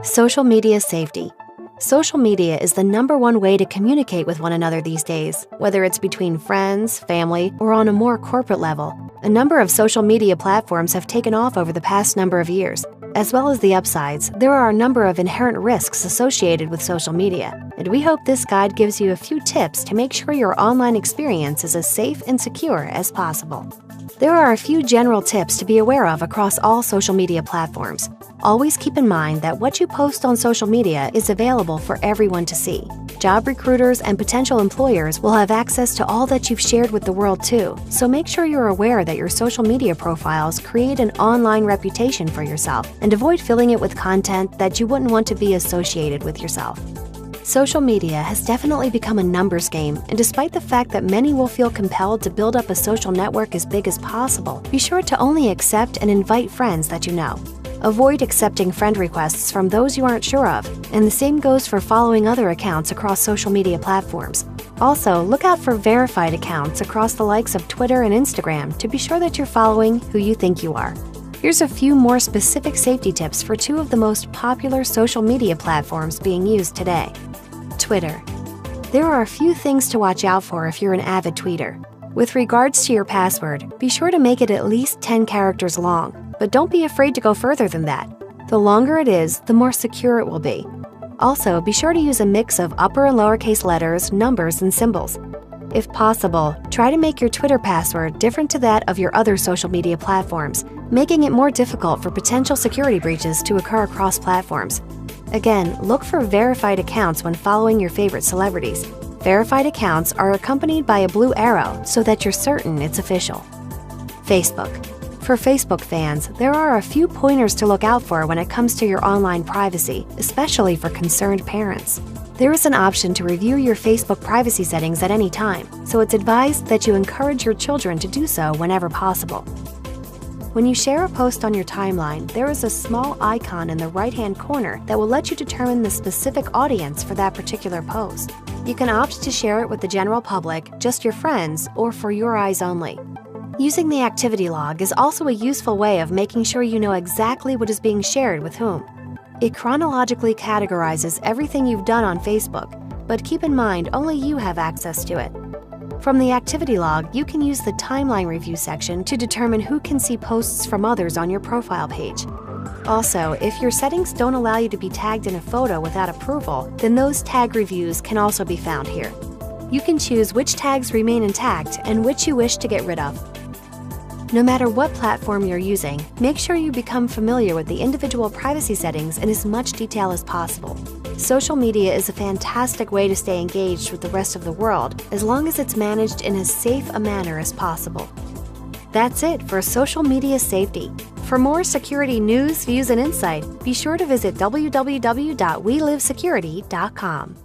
Social media safety. Social media is the #1 way to communicate with one another these days, whether it's between friends, family, or on a more corporate level. A number of social media platforms have taken off over the past number of years. As well as the upsides, there are a number of inherent risks associated with social media, and we hope this guide gives you a few tips to make sure your online experience is as safe and secure as possible. There are a few general tips to be aware of across all social media platforms. Always keep in mind that what you post on social media is available for everyone to see. Job recruiters and potential employers will have access to all that you've shared with the world too, so make sure you're aware that your social media profiles create an online reputation for yourself, and avoid filling it with content that you wouldn't want to be associated with yourself. Social media has definitely become a numbers game, and despite the fact that many will feel compelled to build up a social network as big as possible, be sure to only accept and invite friends that you know. Avoid accepting friend requests from those you aren't sure of, and the same goes for following other accounts across social media platforms. Also, look out for verified accounts across the likes of Twitter and Instagram to be sure that you're following who you think you are. Here's a few more specific safety tips for two of the most popular social media platforms being used today. Twitter. There are a few things to watch out for if you're an avid tweeter. With regards to your password, be sure to make it at least 10 characters long, but don't be afraid to go further than that. The longer it is, the more secure it will be. Also, be sure to use a mix of upper and lowercase letters, numbers, and symbols. If possible, try to make your Twitter password different to that of your other social media platforms, making it more difficult for potential security breaches to occur across platforms. Again, look for verified accounts when following your favorite celebrities. Verified accounts are accompanied by a blue arrow so that you're certain it's official. Facebook. For Facebook fans, there are a few pointers to look out for when it comes to your online privacy, especially for concerned parents. There is an option to review your Facebook privacy settings at any time, so it's advised that you encourage your children to do so whenever possible. When you share a post on your timeline, there is a small icon in the right-hand corner that will let you determine the specific audience for that particular post. You can opt to share it with the general public, just your friends, or for your eyes only. Using the activity log is also a useful way of making sure you know exactly what is being shared with whom. It chronologically categorizes everything you've done on Facebook, but keep in mind only you have access to it. From the activity log, you can use the timeline review section to determine who can see posts from others on your profile page. Also, if your settings don't allow you to be tagged in a photo without approval, then those tag reviews can also be found here. You can choose which tags remain intact and which you wish to get rid of. No matter what platform you're using, make sure you become familiar with the individual privacy settings in as much detail as possible. Social media is a fantastic way to stay engaged with the rest of the world, as long as it's managed in as safe a manner as possible. That's it for social media safety. For more security news, views, and insight, be sure to visit www.welivesecurity.com.